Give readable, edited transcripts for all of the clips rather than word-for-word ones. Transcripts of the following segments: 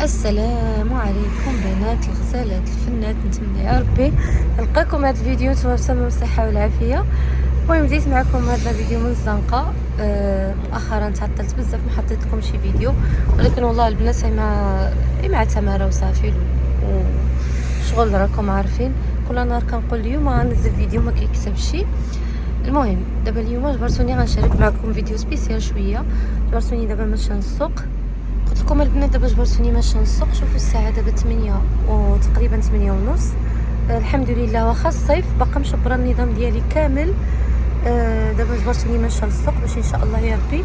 السلام عليكم بنات الغزالات الفنات، نتمنى يا ربي نلقاكم هذا الفيديو تبارك بالصحه والعافيه. المهم بديت معكم هذا الفيديو من الزنقه. مؤخرا تعطلت بزاف ما حطيت لكم شي فيديو، ولكن والله البنات مع تماره وصافي وشغل راكم عارفين. كل نهار كنقول اليوم غنزل فيديو ما كيكتبش. المهم دابا اليوم جبرتوني غنشارك معكم فيديو سبيسيال شويه. جبرتوني دابا ماشيه للسوق، قلت لكم البنات دابا جبرتوني ماشيه للسوق. شوفوا الساعه دابا 8 وتقريبا 8 ونص. الحمد لله واخا الصيف باقا مشبره النظام ديالي كامل. دابا جبرتوني ماشيه للسوق باش ان شاء الله يا ربي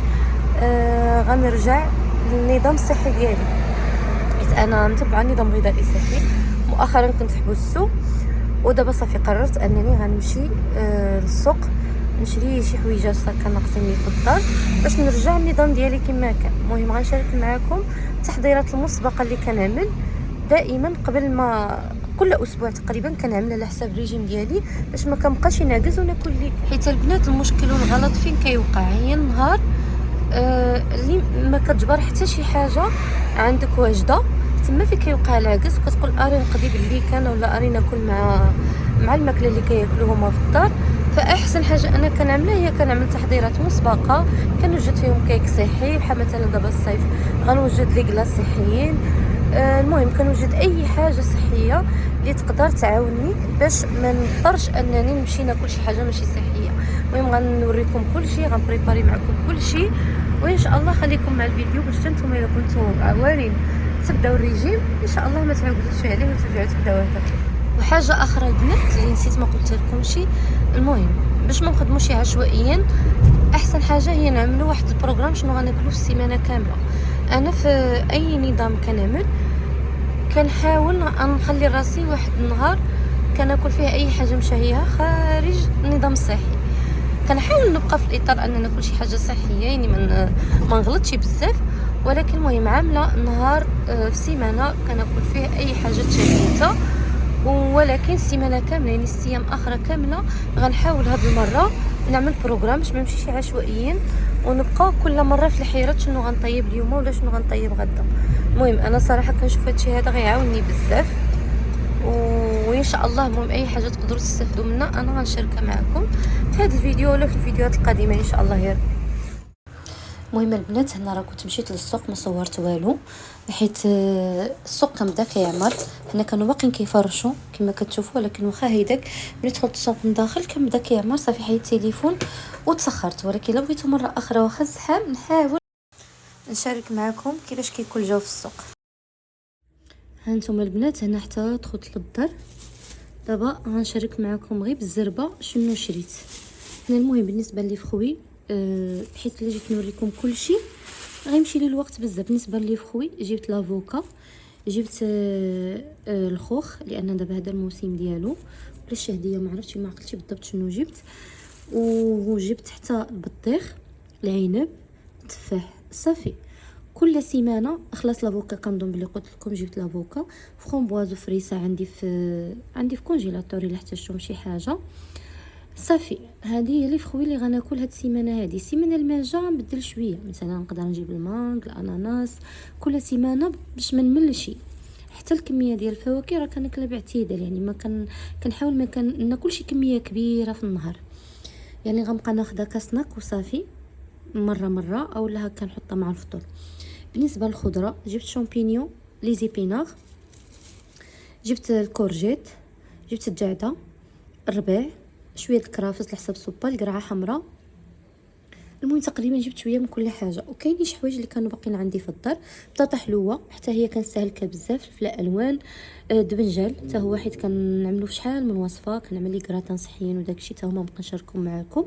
غنرجع للنظام الصحي ديالي، حيت انا متبعه النظام الغذائي الصحي. مؤخرا كنت حبستو ودابا صافي قررت انني غنمشي للسوق نشري شي حويجات كان ناقصيني في الدار باش نرجع النظام ديالي كما كان. المهم غنشارك معكم التحضيرات المسبقه اللي كنعمل دائما قبل ما كل اسبوع تقريبا كنعمل على حساب الريجيم ديالي باش ما كنبقاش ناقص وناكل ليك. حيت البنات المشكل والغلط فين كيوقع هي النهار اللي ما كتجبر حتى شي حاجه عندك واجده، تما فين كيوقع العكس وكتقول اري نقضي باللي كان ولا اري ناكل مع الماكله اللي كياكلوه هما في الدار. فاحسن حاجه انا كنعملها هي كنعمل تحضيرات مسبقه، كنوجد فيهم كيك صحي بحال مثلا دابا الصيف غنوجد لي كلاص صحيين. المهم كنوجد اي حاجه صحيه اللي تقدر تعاوني باش ما نضطرش انني نمشي ناكل شي حاجه ماشي صحيه. المهم غنوريكم كل شيء، غنبريباري معكم كل شيء، وان شاء الله خليكم مع الفيديو باش نتوما الا كنتو عوانين تبداو الريجيم ان شاء الله ما تعاودوش عليه وترجعوا تبداو هكا. وحاجه اخرى البنات اللي نسيت ما قلت لكمش، المهم باش ما نخدموش عشوائيا احسن حاجه هي نعملوا واحد البروغرام شنو غناكلوا في السيمانه كامله. انا في اي نظام كنعمل كنحاول نخلي راسي واحد النهار كناكل فيه اي حاجه مشهيه خارج النظام الصحي. كنحاول نبقى في الاطار ان ناكل شي حاجه صحيه، يعني ما نغلطش بزاف، ولكن المهم عامله نهار في السيمانه كناكل فيه اي حاجه تشهيته. ولكن السيمانه كامله يعني 6 ايام اخرى كامله غنحاول هاد المره نعمل بروغرام باش ما نمشيش عشوائيا ونبقى كل مره في الحيره شنو غنطيب اليوم ولا شنو غنطيب غدا. المهم انا صراحه كنشوف هادشي هذا غيعاونني بزاف وان شاء الله. المهم اي حاجه تقدروا تستافدوا منها انا غنشاركها معكم في هذا الفيديو ولا في الفيديوهات القادمه ان شاء الله يا رب. المهم البنات هنا راه كنت مشيت للسوق ما صورت والو حيت السوق كان بدا كيعمر. هنا كانوا باقيين كيفرشوا كما كتشوفوا، ولكن واخا هيداك ملي دخلت السوق من داخل كان بدا كيعمر. صافي حيت التليفون وتسخرت، ولكن الا بغيتو مره اخرى واخا الزحام نحاول نشارك معكم كيفاش كيكون الجو في السوق. ها نتوما البنات هنا حتى دخلت للدار. دابا غنشارك معكم غير بالزربه شنو شريت هنا. المهم بالنسبه لي فخوي حيت اللي جيت نوريكم كل شيء غيمشي لي الوقت بزاف. بالنسبه لي فخوي جبت لافوكا، جبت الخوخ لان دابا هذا الموسم ديالو، ولا الشهديه ما عرفتش ما عقلتش بالضبط شنو جبت. وجبت حتى البطيخ، العنب، التفاح. صافي كل سيمانه خلاص لافوكا كنظن بلي قلت لكم جبت لافوكا، فرومبواز وفريسه عندي في كونجيلاتور الا احتاجتم شي حاجه. صافي هذه هي اللي فخوي اللي غناكل هاد السيمانه. هذه السيمانه الماجه غنبدل شويه، مثلا نقدر نجيب المانغ، الاناناس، كل سيمانه باش ما نملش. حتى الكميه ديال الفواكه راه كناكلها باعتدال، يعني ما كنحاول ما ناكلش كميه كبيره في النهار. يعني غنبقى ناخذها كسناك وصافي مره اولا هكا نحطها مع الفطور. بالنسبه للخضره جبت شامبينيون، لي زيبيناغ، جبت الكورجيت، جبت الجعده، الربيع، شويه الكرافس لحساب السوبه، القرعه حمراء. المهم تقريبا جبت شويه من كل حاجه. وكاين شي حوايج اللي كانوا باقيين عندي في الدار، بطاطا حلوه حتى هي كنستهلكها بزاف، فلفل الوان، دبنجال حتى هو حيت كنعملو في شحال من وصفه، كنعمل لي كراتان صحيين وداكشي حتى هما بقى نشاركهم معكم.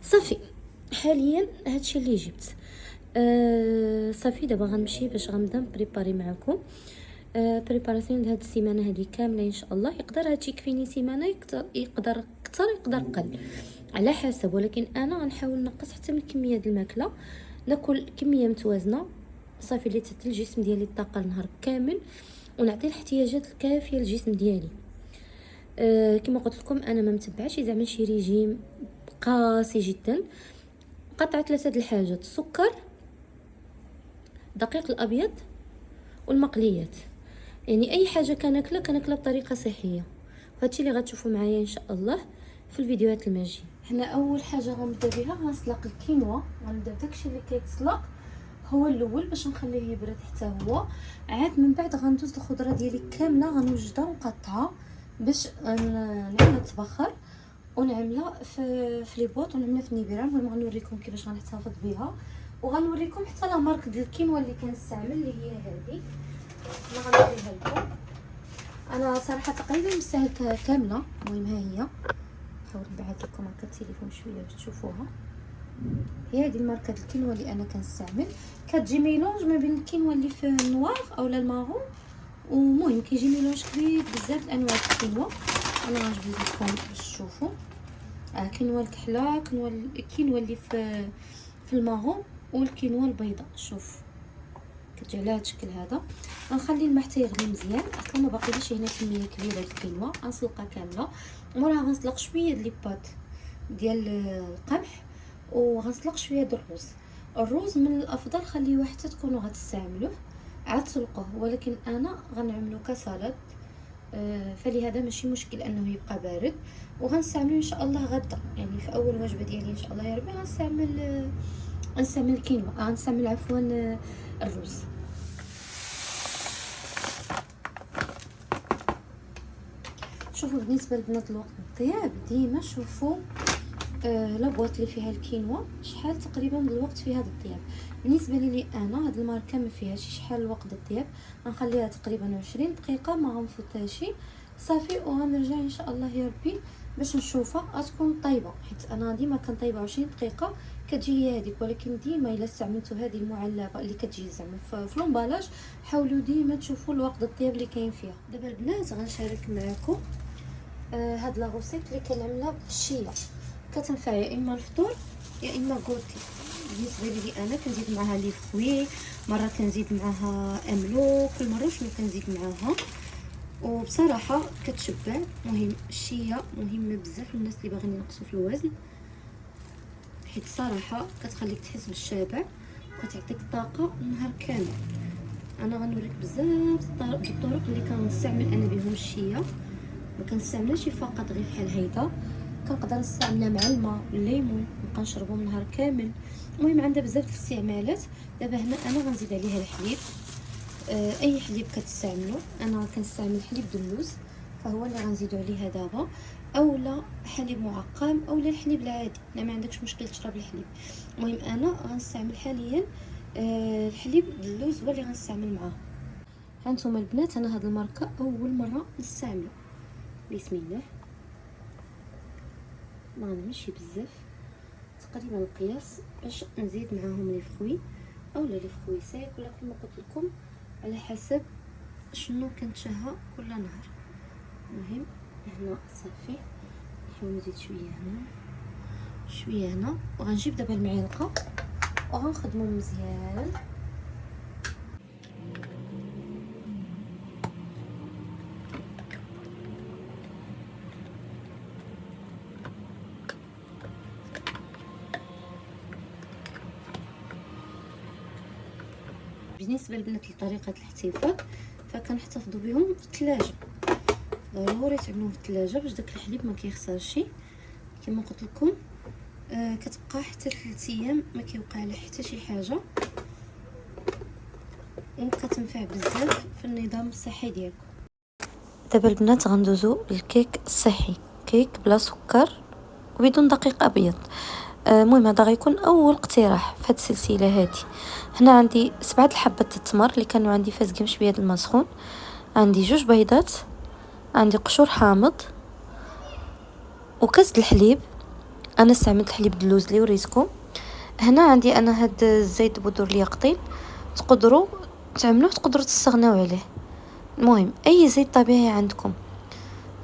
صافي حاليا هادشي اللي جبت. صافي دابا غنمشي باش غنبدا بريباري معكم بريباراسيون هاد السيمانه هذه كامله ان شاء الله. يقدر هادشي يكفيني سيمانه، يقدر اكثر يقدر قل على حسب، ولكن انا غنحاول نقص حتى من كميه د الماكله، ناكل كميه متوازنه صافي اللي تعطي الجسم ديالي الطاقه النهار كامل ونعطي الاحتياجات الكافيه للجسم ديالي. كما قلت لكم انا ما متبعش زعما شي ريجيم قاسي جدا. قطعه 3 د الحاجات: السكر، الدقيق الابيض، والمقليات. يعني اي حاجه كناكلها بطريقه صحيه. هادشي اللي غتشوفوا معايا ان شاء الله في الفيديوهات الماجيه. هنا اول حاجه غنبدا بها غنسلق الكينوا. غنبدا بداكشي اللي كيتسلق هو الاول باش نخليه يبرد حتى هو. عاد من بعد غندوز الخضره ديالي كامله غنوجدها ونقطعها باش نعملها تبخر ونعملها في لي بوط ونعملها في النيبيران. المهم غنوريكم كيفاش غنحتفظ بها وغنوريكم حتى لا مارك ديال الكينوا اللي كنستعمل اللي هي هذه. انا غنوريها لكم. انا صراحه تقريبا مساهل كامله. المهم ها هي نحاول نبعد لكم هكا التليفون شويه باش تشوفوها. هي هذه الماركه ديال الكينوا اللي انا كنستعمل. كتجي ميلونج ما بين الكينوا اللي في النوار اولا المارون. ومهم كيجي ميلونج كبير بزاف الانواع د الكينوا. انا غنجبد لكم باش تشوفوا. كينوا الكحله، الكينوا اللي في المارون والكينوا البيضاء. شوف كتجي على هذا الشكل هذا. غنخلي الماء حتى يغلي مزيان. اصلا ما باقيليش هنا كميه كبيره ديال الكينوا. غنسلقها كامله موراها غنسلق شويه ديال ليبات ديال القمح وغنسلق شويه د الروز من الافضل خليه حتى تكونوا غتستعملوه عاد تسلقوه، ولكن انا غنعملو كسلطه. فلهذا ماشي مشكل انه يبقى بارد وغنستعملو ان شاء الله غدا. يعني في اول وجبه ديالي ان شاء الله يا ربي غنستعمل الكينوا، غنستعمل عفوا الرز. شوفوا بالنسبه لبنات الوقت الطياب ديما شوفوا لابواط اللي فيها الكينوا شحال تقريبا الوقت في هذا الطياب. بالنسبه لي انا هاد الماركه ما فيهاش شحال الوقت الطياب. غنخليها تقريبا 20 دقيقه ما غنفوتهاش صافي وغنرجع ان شاء الله يا ربي باش نشوفها غتكون طيبه. حيت انا ديما كنطيبها 20 دقيقه كتجي هي هذيك. ولكن ديما الا استعملتوا هذه المعلبه اللي كتجي زعما في لومبالاج حاولوا ديما تشوفوا الوقت الطياب اللي كاين فيها. دابا البنات غنشارك معكم هاد لا روسيت اللي كنعملها بالشيله. كتنفع يا اما الفطور يا اما كوتي. بالنسبه لي انا كنزيد معها لي فوي، مره كنزيد معها املو، كل مره شنو كنزيد معها. وبصراحه كتشبع. مهم الشيه مهمه بزاف للناس اللي باغيين ينقصوا في الوزن، حيت صراحه كتخليك تحس بالشبع وكتعطيك طاقه النهار كامل. انا غنوريك بزاف الطرق اللي كنستعمل انا بهم الشيه. ما كنستعملهاش فقط غير بحال هيدا، كنقدر نستعملها مع الماء الليمون نبقى نشربو النهار كامل. المهم عندها بزاف د الاستعمالات. دابا هنا انا غنزيد عليها الحليب. اي حليب كتستعملو. انا كنستعمل حليب دلوز فهو اللي غنزيدو عليها دابا، اولا حليب معقم اولا الحليب العادي. لا ما عندكش مشكل تشرب الحليب. المهم انا غنستعمل حاليا الحليب دلوز هو اللي غنستعمل معاه. هانتوما البنات انا هاد الماركه اول مره نستعملو. بسم الله. ما غنمشي بزاف تقريبا القياس باش نزيد معاهم لي فخوي اولا لي فخوي ساك ولا كما قلت لكم على حسب شنو كنتشهى كل نهار. المهم هنا صافي نحاول نزيد شويه هنا وغنجيب دابا المعلقه وغنخدمو مزيان. بالنسبه للبنات لطريقه الاحتفاظ فكنحتفظوا بهم في الثلاجه. ضروري تعملوهم في الثلاجه باش داك الحليب ما كيخسرش. كما قلت لكم كتبقى حتى 3 ايام ما كيوقع لها حتى شي حاجه وكتنفع بزاف في النظام الصحي ديالكم. دابا البنات غندوزو للكيك الصحي، كيك بلا سكر وبدون دقيق ابيض. المهم هذا غيكون اول اقتراح في هذه السلسله هذه. هنا عندي 7 حبات التمر اللي كانوا عندي فاسقين شويه الماء سخون، عندي 2 بيضات، عندي قشور حامض وكاس الحليب. انا استعملت حليب دلوز اللي وريتكم. هنا عندي انا هاد الزيت بودر اليقطين، تقدروا تعملوه تقدروا تستغناو عليه. المهم اي زيت طبيعي عندكم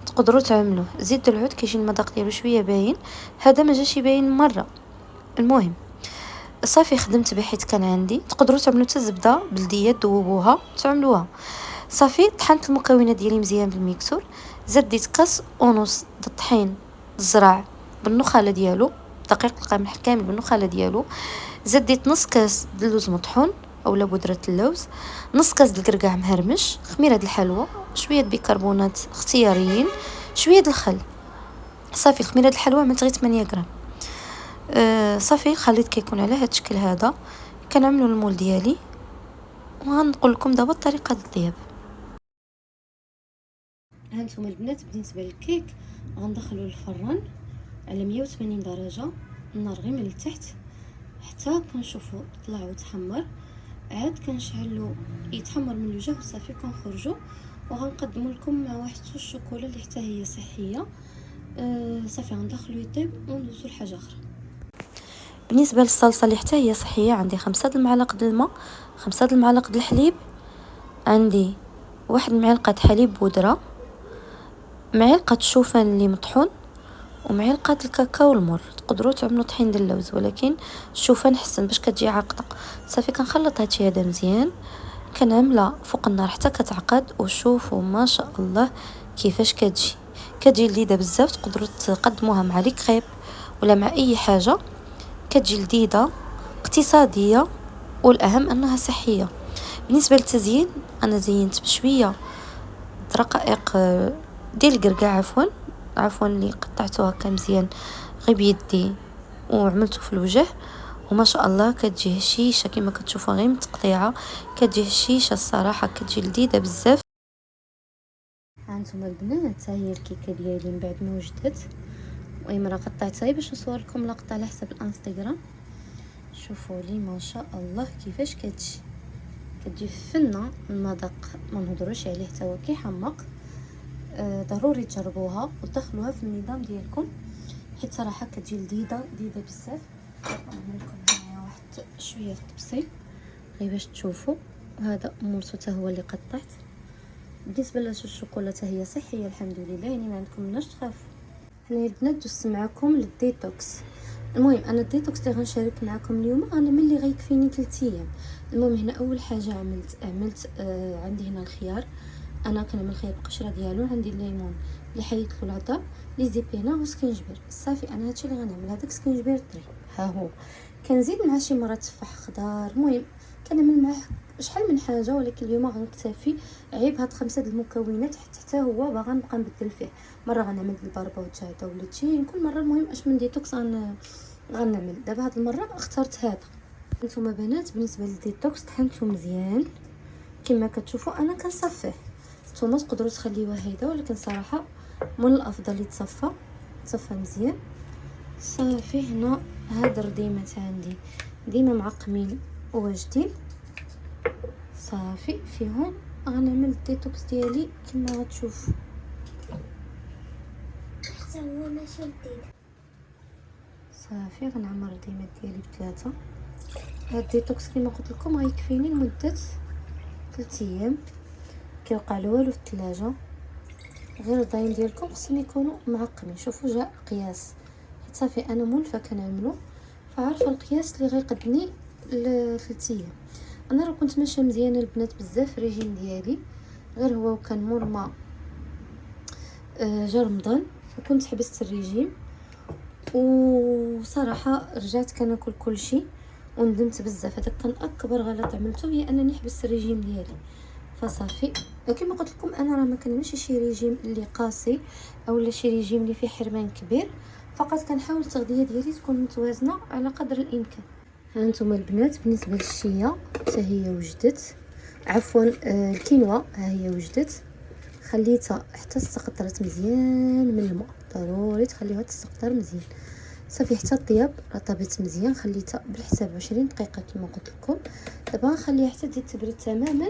تقدروا تعملوه. زيت العود كيجي المذاق ديالو شويه باين، هذا ما جاش باين مره. المهم صافي خدمت به حيت كان عندي. تقدروا تعملوا حتى زبده بلديه تذوبوها تعملوها. صافي طحنت المكونات ديالي مزيان بالميكسور. زديت كاس ونص د الطحين الزرع بالنخاله ديالو، دقيق القمح كامل بالنخاله ديالو. زديت نص كاس دلوز مطحون اولا بودره اللوز، نص كاس د الكركاع مهرمش، خميره د الحلوى، شويه بيكربونات اختياريين، شويه د الخل. صافي الخميره د الحلوى عملت غير 8 غرام. صافي الخليط كيكون على هذا الشكل هذا. كنعملوا المول ديالي وغنقول لكم دابا الطريقه ديال الطياب. هانتوما البنات بالنسبه للكيك غندخلوا الفران على 180 درجه، النار غير من التحت حتى كنشوفوا طلع وتحمر، عاد كنشعلو يتحمر من الوجه وصافي كنخرجوا وغنقدموا لكم مع واحد صوص الشوكولا اللي حتى هي صحيه. صافي غندخلو يطيب وندوزو لحاجه اخرى. بالنسبه للصلصه اللي حتى هي صحيه، عندي 5 المعالق د الماء، 5 المعالق د الحليب، عندي 1 معلقه حليب بودره، معلقه شوفان اللي مطحون، ومعلقه الكاكاو المر. تقدروا تعملوا طحين ديال اللوز ولكن الشوفان حسن باش كتجي عاقده. صافي كنخلط هادشي هذا مزيان، كنعملها فوق النار حتى كتعقد. وشوفوا ما شاء الله كيفاش كتجي لذيذه بزاف. تقدروا تقدموها مع لي كريب ولا مع اي حاجه، كتجي لذيذه اقتصاديه والاهم انها صحيه. بالنسبه للتزيين انا زينت بشويه رقائق ديال الكركاع، عفوا اللي قطعته هكا مزيان غير بيدي وعملته في الوجه، وما شاء الله كتجي هشيشه كما كتشوفوا غير من التقطيعه، كتجي هشيشه الصراحه، كتجي لذيذه بزاف. هانتوما البنات هي الكيكه ديالي من بعد ما وجدت، ومره قطعتها باش نصور لكم لقطه على حساب الانستغرام. شوفوا لي ما شاء الله كيفاش كتجي فنه. المذاق ما نهضروش عليه حتى هو كيحمق. ضروري تجربوها وتدخلوها في النظام ديالكم حيت صراحه كتجي لذيذه بزاف. نعمل لكم معايا واحد شويه التبصيل غير باش تشوفوا. هذا مورسو حتى هو اللي قطعت. بالنسبه للشوكولا حتى هي صحيه الحمد لله، يعني ما عندكم مناش تخافوا. هنا البنات دوزت معكم للديتوكس. المهم انا الديتوكس اللي غنشارك معكم اليوم انا من اللي غيكفيني 3 ايام. المهم هنا اول حاجه عملت عندي هنا الخيار، انا كنعمل خيار القشره ديالو، عندي الليمون اللي حيدت له العظم، لي زيبينا وسكينجبير. صافي انا هادشي اللي غنعمل. هذاك سكينجبير طري ها هو، كنزيد معاه شي مره تفاح خضار. المهم كنعمل معاه شحال من حاجه، ولكن اليوم غنكتفي عيب هاد 5 د المكونات حتى هو باغا نبقى نبدل فيه. مره غنعمل البربوتشاتا ولا تشين كل مره. المهم اش من ديتوكس غنعمل. دابا هاد المره اخترت هذا. نتوما بنات بالنسبه للديتوكس طحنته مزيان كما كتشوفوا، انا كنصفيه. نتوما تقدروا تخليوها هيدا، ولكن صراحه من الافضل يتصفى مزيان. صافي هنا هاد الرديمات عندي ديما معقمين وواجدين. صافي فيهم غنعمل الديتوكس ديالي كما غتشوفوا حتى هو ماشي جديد. صافي غنعمر الرديمات ديالي ب3. هاد الديتوكس كما قلت لكم غيكفيني لمده 3 ايام. كيوقع له والو في الثلاجه، غير الضاين ديالكم خصهم يكونوا معقمين. شوفوا جاء قياس، حيت صافي انا مولفه كنعملو فعارفه القياس اللي غيقدني ل3 ايام. انا راه كنت ماشيه مزيانه البنات بزاف الريجيم ديالي، غير هو كان مور ما جا رمضان وكنت حبست الريجيم، وصراحه رجعت كناكل كلشي وندمت بزاف. هذا كان اكبر غلط عملته، هي انني حبست الريجيم ديالي. فصافي كما قلت لكم انا راه ما كنعملش شي ريجيم اللي قاسي اولا شي ريجيم اللي فيه حرمان كبير، فقط كنحاول التغذيه ديالي تكون متوازنه على قدر الامكان. ها انتم البنات بالنسبه للشيا حتى هي وجدت، عفوا الكينوا ها هي وجدت. خليتها حتى استقطرت مزيان من الماء، ضروري تخليوها تستقطر مزيان. صافي حتى الطياب راه طابت مزيان، خليتها بالحساب 20 دقيقه كما قلت لكم. دابا غنخليها حتى تبرد تماما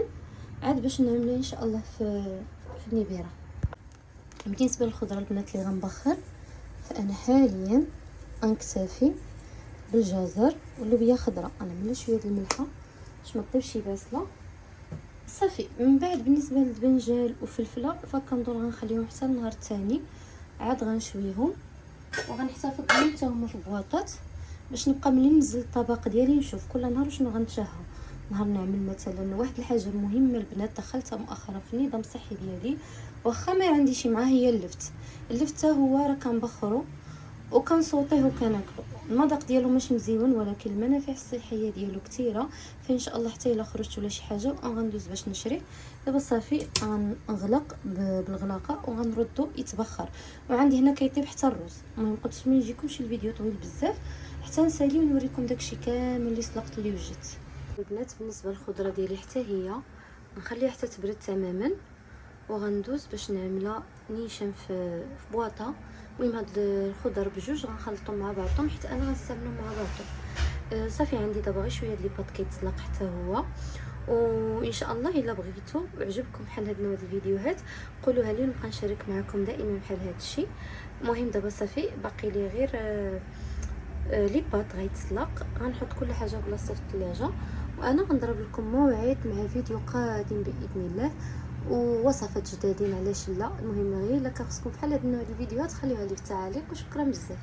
عاد باش نعملها ان شاء الله في النبيره. بالنسبه للخضره البنات اللي غنبخر، فانا حاليا غنكتفي بالجزر واللوبيا خضراء. انا عملنا شويه د الملحه باش ما تطيبش شي بصله. صافي من بعد بالنسبه للبنجال وفلفله فكنظن غنخليهم حتى النهار الثاني، عاد غنشويهم وغنحتفظ بهم حتى هما في بواطات باش نبقى ملي ننزل الطبق ديالي نشوف كل نهار شنو غنتشهى. نهار نعمل مثلا واحد الحاجه مهمه البنات دخلتها مؤخرا في النظام الصحي ديالي، واخا ما عنديش معاه، هي اللفت. اللفت هو راه كنبخرو وكنصوتيه وكناكلو. المذاق ديالو ماشي مزيون ولكن المنافع الصحيه ديالو كثيره، فان شاء الله حتى الا خرجت ولا شي حاجه غندوز باش نشري. دابا صافي غنغلق بالغلاقه وغنردو يتبخر. وعندي هنا كيطيب حتى الرز. ما نقدش ما يجيكمش الفيديو طويل بزاف حتى نسالي ونوريكم داكشي كامل اللي سلقت اللي وجدت. البنات بالنسبه للخضره ديالي حتى هي نخليها حتى تبرد تماما وغندوز باش نعملها نيشان في بواطه. المهم هاد الخضر بجوج غنخلطهم مع بعضهم حيت انا غنستعملهم مع بعضهم. صافي عندي دابا غير شويه ديال الباط كيتسلق حتى هو. وان شاء الله الا بغيتو وعجبكم بحال هاد نوع الفيديوهات قولوها لي ونبقى نشارك معكم دائما بحال هاد الشيء. المهم دابا صافي باقي لي غير لي باط غيتسلق. غنحط كل حاجه بلاصتها في الثلاجه وانا غنضرب لكم موعد مع فيديو قادم باذن الله ووصفات جدادين علاش لا. المهم غير الا كان خصكم بحال هاد النوع ديال الفيديوهات خليوها لي في التعاليق وشكرا بزاف.